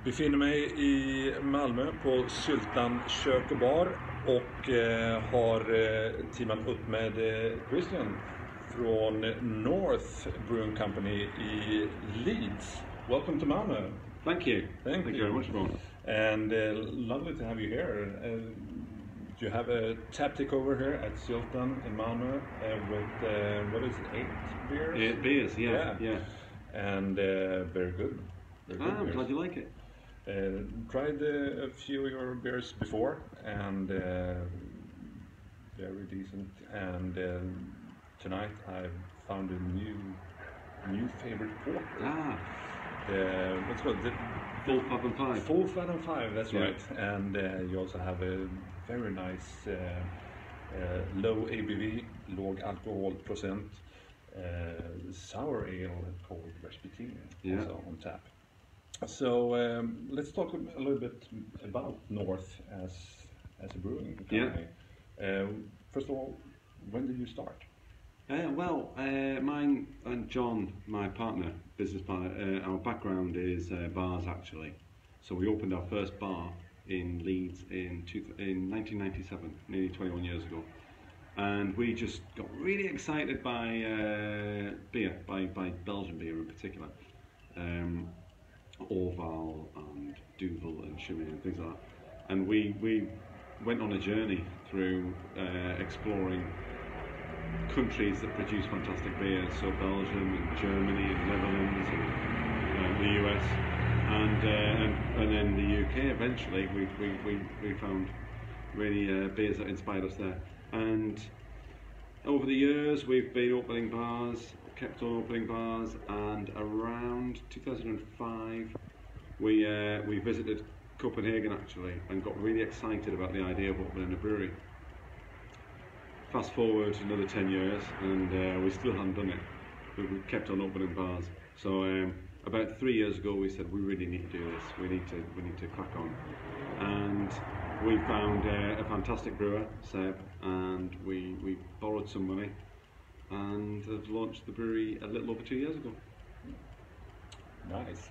Befinner mig i Malmö på Syltan Kök Bar och har teamat upp med Christian från North Brewing Company i Leeds. Welcome to Malmö. Thank you. Thank you very much, Ron. And lovely to have you here. You have a tap takeover here at Syltan in Malmö with what is it, 8 beers? 8 beers, yeah. And very good. I'm glad you like it. Tried a few of your beers before, and very decent. And tonight I found a new favorite porter. What's called the Full Fat and Five. Full Fat and Five. That's right. And you also have a very nice low ABV, låg alkoholprocent sour ale called Rasputin, also on tap. So let's talk a little bit about North as a brewing company. First of all, when did you start? Mine and John, my partner, business partner, our background is bars actually. So we opened our first bar in Leeds in 1997, nearly 21 years ago. And we just got really excited by beer, by Belgian beer in particular. Orval and Duvel and Chimay and things like that. And we went on a journey through exploring countries that produce fantastic beers, so Belgium and Germany and Netherlands and the US and then the UK. Eventually we found really beers that inspired us there. And over the years we've been opening bars, kept on opening bars, and around 2005 we visited Copenhagen actually and got really excited about the idea of opening a brewery. Fast forward another 10 years and we still hadn't done it. We kept on opening bars. So about 3 years ago we said we really need to do this. We need to crack on. And we found a fantastic brewer, Seb, and we borrowed some money and have launched the brewery a little over 2 years ago. Nice.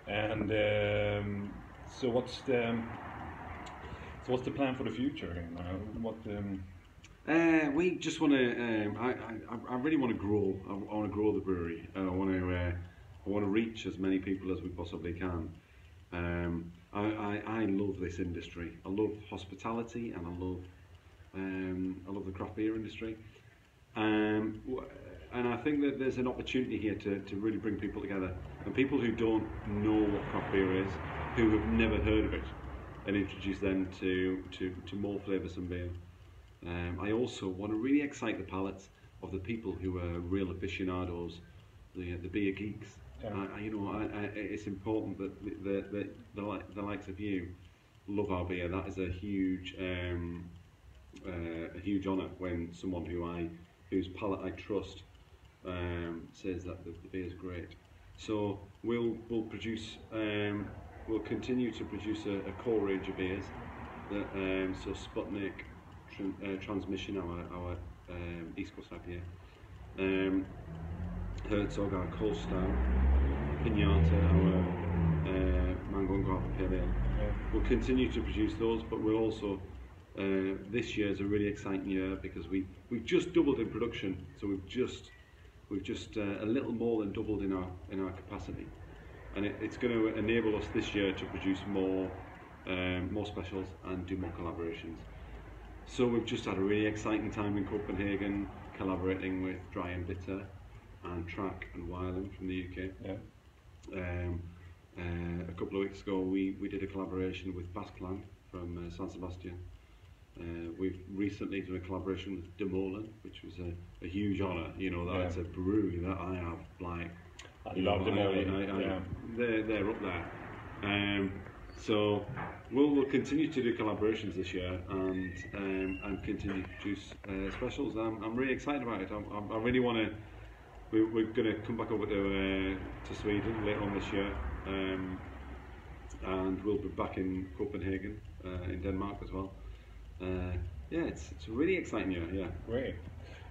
And so what's the plan for the future? We just want to. I really want to grow. I want to grow the brewery. I want to reach as many people as we possibly can. I love this industry. I love hospitality, and I love the craft beer industry. And I think that there's an opportunity here to really bring people together, and people who don't know what craft beer is, who have never heard of it, and introduce them to more flavoursome beer. I also want to really excite the palates of the people who are real aficionados, the beer geeks. It's important that the likes of you love our beer. That is a huge honour when someone whose palate I trust says that the beer is great. So we'll continue to produce a core range of beers. So Sputnik, Transmission, our East Coast IPA, Herzog, our Cold Stout, Pinata, our Mango and Guava Pale Ale. We'll continue to produce those, but we'll also this year is a really exciting year because we've just doubled in production. So we've just a little more than doubled in our capacity, and it's going to enable us this year to produce more specials and do more collaborations. So we've just had a really exciting time in Copenhagen, collaborating with Dry and Bitter and Track and Wyland from the UK. A couple of weeks ago we did a collaboration with Basqueland from San Sebastian. We've recently done a collaboration with Demolen, which was a huge honour. It's a brewery that I have I love Demolen. They're up there. So we'll continue to do collaborations this year and continue to produce specials. I'm really excited about it. I really want to. We're going to come back over to Sweden later on this year, and we'll be back in Copenhagen in Denmark as well. It's a really exciting year. Yeah. Great.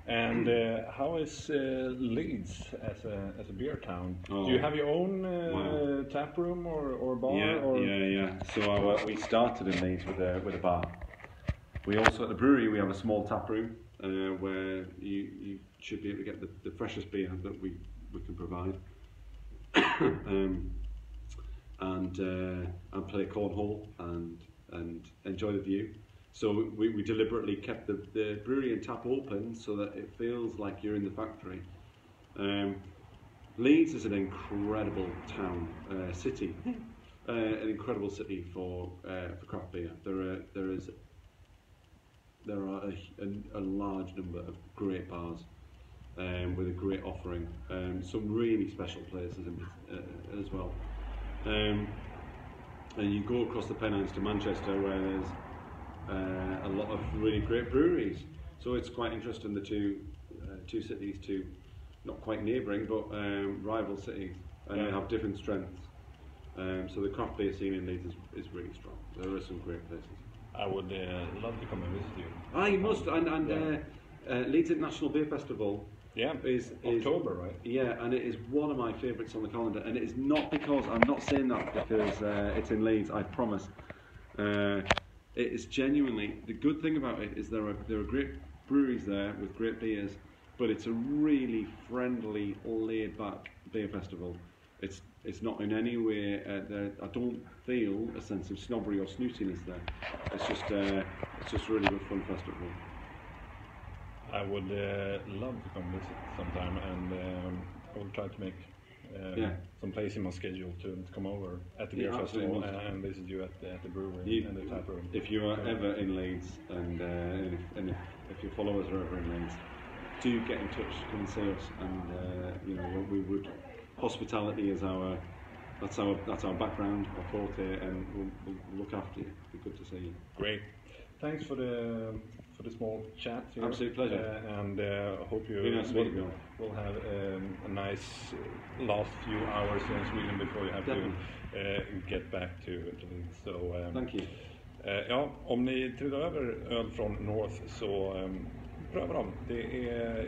And how is Leeds as a beer town? Do you have your own tap room or bar? Yeah. So we started in Leeds with a bar. We also, at the brewery, we have a small tap room where you should be able to get the freshest beer that we can provide. And play cornhole and enjoy the view. So we deliberately kept the brewery and tap open so that it feels like you're in the factory. Leeds is an incredible town, city, an incredible city for craft beer. There are a large number of great bars with a great offering, some really special places as well. And you go across the Pennines to Manchester, where there's a lot of really great breweries. So it's quite interesting, the two cities, two not quite neighbouring but rival cities, and they have different strengths. So the craft beer scene in Leeds is really strong. There are some great places. I would love to come and visit you. You must. And Leeds International Beer Festival. Yeah, is October, right? Yeah, and it is one of my favourites on the calendar, and it is not because, I'm not saying that because it's in Leeds, I promise. It is genuinely, the good thing about it is there are great breweries there with great beers, but it's a really friendly, laid-back beer festival. It's not in any way, I don't feel a sense of snobbery or snootiness there. It's just a really good fun festival. I would love to come visit sometime, and I will try to make some place in my schedule to come over at the beer festival and visit you at the brewery and the tap room. If you are ever in Leeds, and if your followers are ever in Leeds, do get in touch, come and see us, and we would. Hospitality is that's our background, our forte, and we'll look after you. It'd be good to see you. Great. Thanks for the small chat here. Absolute pleasure. And hope you will have a nice last few hours in Sweden before you have to get back to Leeds. So thank you. Om ni trillar över öl från North så pröva dem.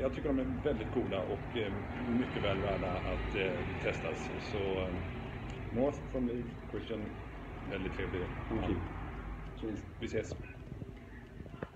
Jag tycker de är väldigt goda och mycket väl värda att testas. Så North from Leeds, Christian, väldigt trevlig. Thank you. Cheers. Vi ses.